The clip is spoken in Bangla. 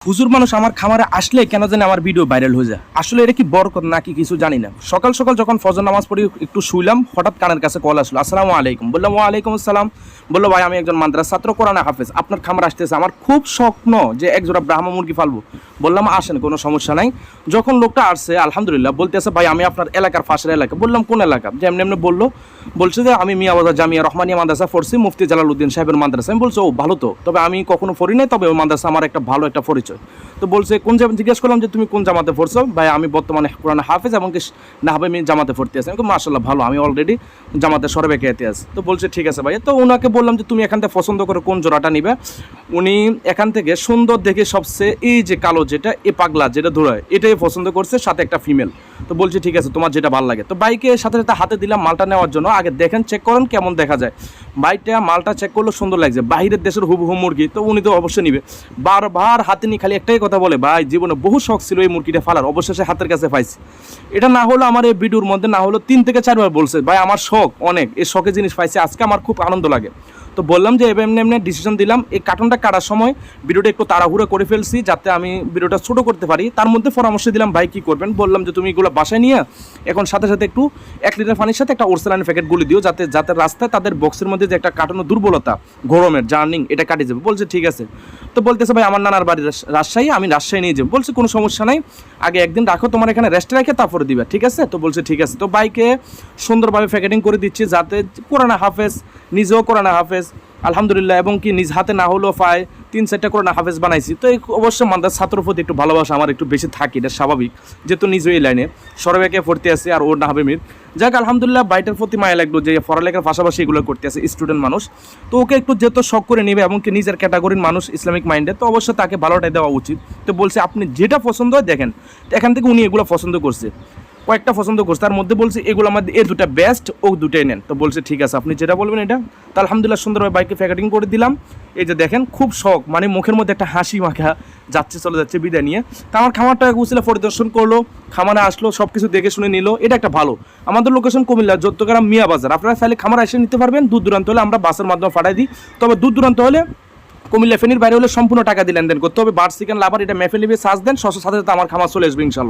হুজুর মানুষ আমার খামারে আসলে কেন জানি আমার ভিডিও ভাইরাল হয়ে যায়। আসলে এটা কি বরকত নাকি কিছু জানি না। সকাল সকাল যখন ফজর নামাজ পড়ি একটু শুইলাম, হঠাৎ কানের কাছে কল আসলো, আসসালামু আলাইকুম। বললাম ওয়ালাইকুম আসসালাম। বললো ভাই আমি একজন মাদ্রাসা ছাত্র, কোরআন হাফেজ, আপনার খামার আসতেছে, আমার খুব স্বপ্ন যে একজোড়া ব্রাহ্মা মুরগি পালবো। বললাম আসেন, কোনো সমস্যা নাই। যখন লোকটা আসছে আলহামদুলিল্লাহ বলতেছে ভাই আমি আপনার এলাকার পাশের এলাকা। বললাম কোন এলাকা? যে এমনি এমনি বললো, বলছে যে আমি মিয়াবাজার জামিয়া রহমানিয়া মাদ্রাসা পড়ছি, মুফতি জালালউদ্দিন সাহেবের মাদ্রাসা। আমি বলছি ও ভালো তো, তবে আমি কখনো পড়ি নাই, তবে ওই মাদ্রাসা আমার একটা ভালো একটা পরিচয়। তো বলছে কোন জামাতে, জিজ্ঞেস করলাম যে তুমি কোন জামাতে পড়ছো? ভাই আমি বর্তমানে কোরআন হাফেজ এবং নাহাবে জামাতে পড়তে আছি। আমি মাশাআল্লাহ ভালো, আমি অলরেডি জামাতে সরবে খেতে আছি। তো বলছে ঠিক আছে ভাই। তো ওনাকে বললাম যে তুমি এখান থেকে পছন্দ করে কোন জোড়াটা নিবে। উনি এখান থেকে সুন্দর দেখে সবচেয়ে এই যে কালো যেটা, এ পাগলা যেটা ধরায়, এটাই পছন্দ করছে, সাথে একটা ফিমেল। তো বলছি ঠিক আছে তোমার যেটা ভালো লাগে। তো বাইকে সাথে সাথে হাতে দিলাম মালটা নেওয়ার জন্য। আগে দেখেন, চেক করেন কেমন দেখা যায়। বাইকটা মালটা চেক করলো, সুন্দর লাগছে, বাহিরের দেশের হুবহু মুরগি, তো উনি তো অবশ্যই নিবে। বারবার হাতে নিয়ে খালি একটাই কথা বলে, ভাই জীবনে বহু শখ ছিল এই মুরগিটা ফালার, অবশেষে হাতের কাছে পাইছি। এটা না হলো আমার এই ভিডিওর মধ্যে না হলো 3 থেকে 4 বার বলছে ভাই আমার শখ অনেক, এই শখের জিনিস পাইছি আজকে, আমার খুব আনন্দ লাগে। তো বললাম যে এমনি এমনি ডিসিশন দিলাম। এই কার্টনটা কাটার সময় ভিডিওটা একটু তাড়াহুড়ো করে ফেলছি যাতে আমি ভিডিওটা ছোটো করতে পারি। তার মধ্যে পরামর্শ দিলাম ভাই কী করবেন। বললাম যে তুমি এগুলো বাসায় নিয়ে এখন সাথে সাথে একটু 1 লিটার পানির সাথে একটা ওরসালাইন প্যাকেট গুলি দিও, যাতে যাতে রাস্তায় তাদের বক্সের মধ্যে যে একটা কাটানো দুর্বলতা, গরমের জার্নিং, এটা কাটিয়ে যাবে। বলছে ঠিক আছে। তো বলতেছে ভাই আমার নানার বাড়ি রাজশাহী, আমি রাজশাহী নিয়ে যাবো। বলছে কোনো সমস্যা নাই, আগে একদিন রাখো, তোমার এখানে রেস্টে রেখে তারপরে দিবা, ঠিক আছে? তো বলছে ঠিক আছে। তো বাইকে সুন্দরভাবে প্যাকেটিং করে দিচ্ছি যাতে কোরআন হাফেজ, নিজেও কোরআন হাফেজ আলহামদুলিল্লাহ, এবং কি নিজ হাতে না হলেও পায় 3-4টা কোরআন হাফেজ বানাইছি। তো এই অবশ্যই মাদ্রাসা ছাত্রর প্রতি একটু ভালোবাসা আমার একটু বেশি থাকে, এটা স্বাভাবিক, যেহেতু নিজেও এই লাইনে সরবেকে পড়তে আসি আর ওর নাহাবে মির। যাক আলহামদুলিল্লাহ বাইটার প্রতি মায়া লাগলো যে পড়ালেখার পাশাপাশি এগুলো করতে আসে, স্টুডেন্ট মানুষ, তো ওকে একটু যেহেতু শখ করে নেবে এবং কি নিজের ক্যাটাগরির মানুষ, ইসলামিক মাইন্ডে, তো অবশ্যই তাকে ভালোটাই দেওয়া উচিত। তো বলছে আপনি যেটা পছন্দ হয় দেখেন। তো এখান থেকে উনি এগুলো পছন্দ করছে, কয়েকটা পছন্দ করছে, তার মধ্যে বলছে এগুলো আমাদের এই দুটা বেস্ট, ও দুটাই নেন। তো বলছে ঠিক আছে আপনি যেটা বলবেন এটা। তো আলহামদুলিল্লাহ সুন্দরভাবে বাইকে প্যাকেটিং করে দিলাম। এই যে দেখেন খুব শখ, মানে মুখের মধ্যে একটা হাসি মাখা যাচ্ছে, চলে যাচ্ছে বিদায় নিয়ে। তো আমার খামারটা গুছিয়ে পরিদর্শন করলো, খামারে আসলো, সব কিছু দেখে শুনে নিল, এটা একটা ভালো। আমাদের লোকেশন কুমিল্লা চট্টগ্রাম মিয়া বাজার, আপনারা চাইলে খামার এসে নিতে পারবেন। দূর দূরান্ত হলে আমরা বাসের মাধ্যমে পাঠাই দিই, তবে দূর দূরান্ত হলে কুমিল্লা ফেনীর বাইরে হলে সম্পূর্ণ টাকা দিয়ে লেনদেন করতে হবে। বার্ড চিকেন লাভার এটা মেফেল নিবে, সার্চ দেন, সাথে সাথে আমার খামার চলে আসবে ইনশাল্লাহ।